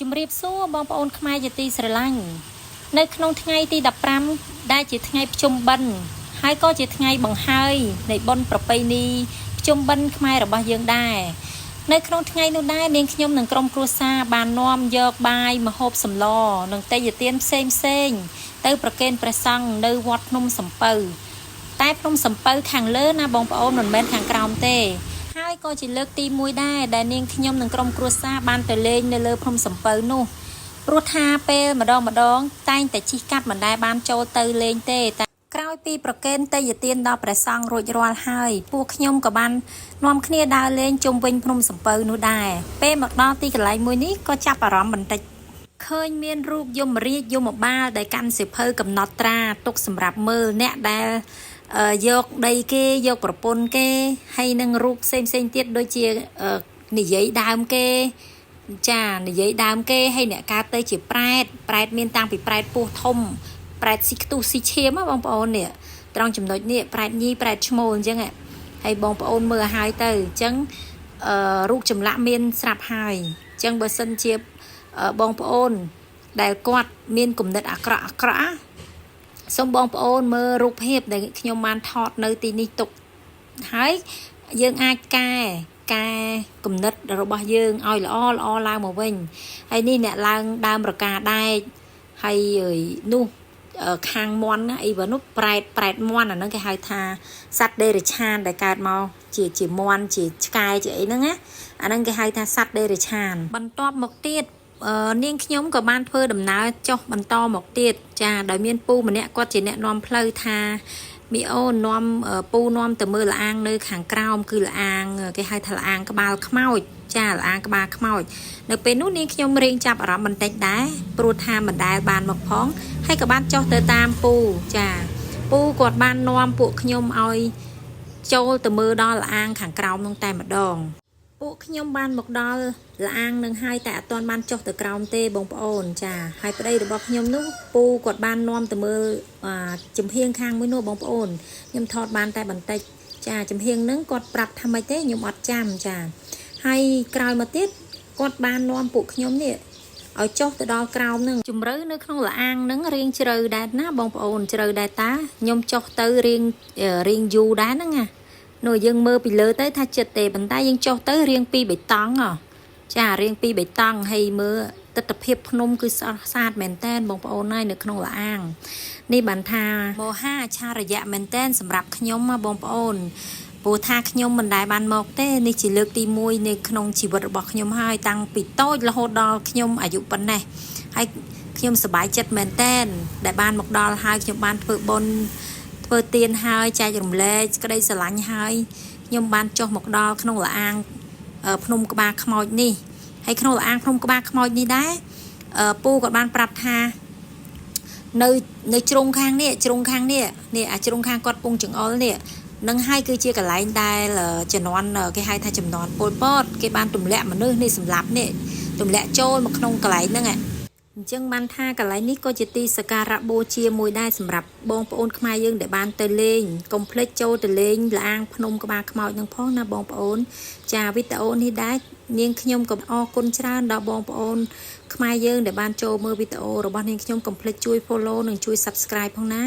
ជំរាបសួរបងប្អូនខ្មែរជាទីស្រឡាញ់នៅក្នុងថ្ងៃទី15ដែលជាថ្ងៃភ្ជុំបិណ្ឌហើយក៏ជាថ្ងៃបង្ហើយនៃបុណ្យប្រពៃណីភ្ជុំបិណ្ឌខ្មែររបស់យើងដែរនៅក្នុងថ្ងៃនោះដែរនាងខ្ញុំនិងក្រុមគ្រួសារបាននាំយកបាយម្ហូបសម្លនិងទេយ្យទានផ្សេងទៅប្រគេនព្រះសង្ឃនៅវត្តភ្នំសំពៅតែភ្នំសំពៅខាងលើណាបងប្អូនមិនមែនខាងក្រោមទេហើយក៏ជាលើកទី1ដែរដែលនាងខ្ញុំនិងក្រុមគ្រួសារបានទៅលេងនៅលើភ្នំសំពៅនោះព្រោះថាពេលម្ដងតែងតែជិះកាត់មិនដែលបានចូលទៅលេងទេតែក្រោយពីប្រគេនទេយ្យទានដល់ព្រះសង្ឃរួចរាល់ហើយពួកខ្ញុំក៏បាននាំគ្នាដើរលេងជុំវិញភ្នំសំពៅនោះដែរពេលមកដល់ទីកន្លែងមួយនេះក៏ចាប់អារម្មណ៍បន្តិចឃើញមានរូបយមរាជយមបាលដែលកាន់សៀវភៅកំណត់ត្រាទុកសម្រាប់មើលអ្នកដែលយកដីគេយកប្រពន្ធគេហើយនឹងរូបផ្សេងទៀតដូចជានិយាយដើមគេចានិយាយដើមគេហើយអ្នកកើតទៅជាប្រែតមានតាំងពីប្រែតពោះធំប្រែតស៊ីខ្ទុះស៊ីឈាមបងប្អូននេះត្រង់ចំណុចនេះប្រែតញីប្រែតឈ្មោលអញ្ចឹងហើយបងប្អូនមើលឲ្យទៅអញ្ចឹងរូបចម្លាក់មានស្រាប់ហើយអញ្ចឹងបើសិនជាបងប្អូនដែលគាត់មានគំនិតអាក្រក់សូមបងប្អូនមើលរូបភាពដែលខ្ញុំបានថតនៅទីនេះទុកហើយយើងអាចកែគំនិតរបស់យើងឲ្យល្អឡើងមកវិញហើយនេះអ្នកឡើងដើមរកាដែកហើយនោះខាងមន់អីបើនោះប្រែតមន់អាហ្នឹងគេហៅថាសត្វដេរឆានដែលកើតមកជាមន់ជាឆ្កែជាអីហ្នឹងណាអាហ្នឹងគេហៅថាសត្វដេរឆានបន្ទាប់មកទៀតនាងខ្ញុំក៏បានធ្វើដំណើរចុះបន្តមកទៀតចាដោយមានពូម្នាក់គាត់ជាអ្នកនាំផ្លូវថាមីអូននាំពូនាំទៅមើលល្អាងនៅខាងក្រោមគឺល្អាងគេហៅថាល្អាងក្បាលខ្មោចចាល្អាងក្បាលខ្មោចនៅពេលនោះនាងខ្ញុំរៀងចាប់អារម្មណ៍បន្តិចដែរព្រោះថាមិនដែលបានមកផងហើយក៏បានចុះទៅតាមពូចាពូគាត់បាននាំពួកខ្ញុំឲ្យចូលទៅមើលដល់ល្អាងខាងក្រោមនោះតែម្ដងពួកខ្ញុំបានមកដល់ល្អាងនឹងហើយតែអត់ទាន់បានចុះទៅក្រោមទេបងប្អូនចាហើយប្តីរបស់ខ្ញុំនោះពូគាត់បាននាំទៅមើលចំហៀងខាងមួយនោះបងប្អូនខ្ញុំថតបានតែបន្តិចចាចំហៀងហ្នឹងគាត់ប្រាប់ថាម៉េចទេខ្ញុំអត់ចាំចាហើយក្រោយមកទៀតគាត់បាននាំពួកខ្ញុំនេះឲ្យចុះទៅដល់ក្រោមហ្នឹងជម្រៅនៅក្នុងល្អាងហ្នឹងរៀងជ្រៅដែរណាបងប្អូនជ្រៅដែរតាខ្ញុំចុះទៅរៀងយូរដែរហ្នឹងណានោះយើងមើលពីលើទៅថាចិត្តទេប៉ុន្តែយើងចុះទៅរៀងពីបៃតងចារៀងពីបៃតងហើយមើលទិដ្ឋភាពភ្នំគឺស្អាតមែនតែនបងប្អូនហើយនៅក្នុងល្អាងនេះបានថាមហាអច្ឆរិយៈមែនតែនសម្រាប់ខ្ញុំបងប្អូនព្រោះថាខ្ញុំមិនដែលបានមកទេនេះជាលើកទី1នៅក្នុងជីវិតរបស់ខ្ញុំហើយតាំងពីតូចរហូតដល់ខ្ញុំអាយុប៉ុណ្ណេះហើយខ្ញុំសប្បាយចិត្តមែនតែនដែលបានមកដល់ហើយខ្ញុំបានធ្វើបុណ្យធ្វើទានហើយចែករំលែកក្តីស្រឡាញ់ហើយខ្ញុំបានចុះមកដល់ក្នុងល្អាងភ្នំក្បាលខ្មោចនេះហើយក្នុងល្អាងភ្នំក្បាលខ្មោចនេះដែរពូក៏បានប្រាប់ថានៅជ្រុងខាងនេះនេះអាជ្រុងខាងគាត់ពងចង្អុលនេះនឹងហើយគឺជាកន្លែងដែលជំនាន់គេហៅថាជំនាន់ពលពតគេបានទម្លាក់មនុស្សនេះសម្រាប់នេះទម្លាក់ចូលមកក្នុងកន្លែងហ្នឹងអញ្ចឹងបានថាកន្លែងនេះក៏ជាទីសក្ការៈបូជាមួយដែរសម្រាប់បងប្អូនខ្មែរយើងដែលបានទៅលេងកុំភ្លេចចូលទៅលេងល្អាងភ្នំក្បាលខ្មោចនឹងផងណាបងប្អូនចាវីដេអូនេះដែរនាងខ្ញុំក៏អរគុណច្រើនដល់បងប្អូនខ្មែរយើងដែលបានចូលមើលវីដេអូរបស់នាងខ្ញុំកុំភ្លេចជួយ follow និងជួយ subscribe ផងណា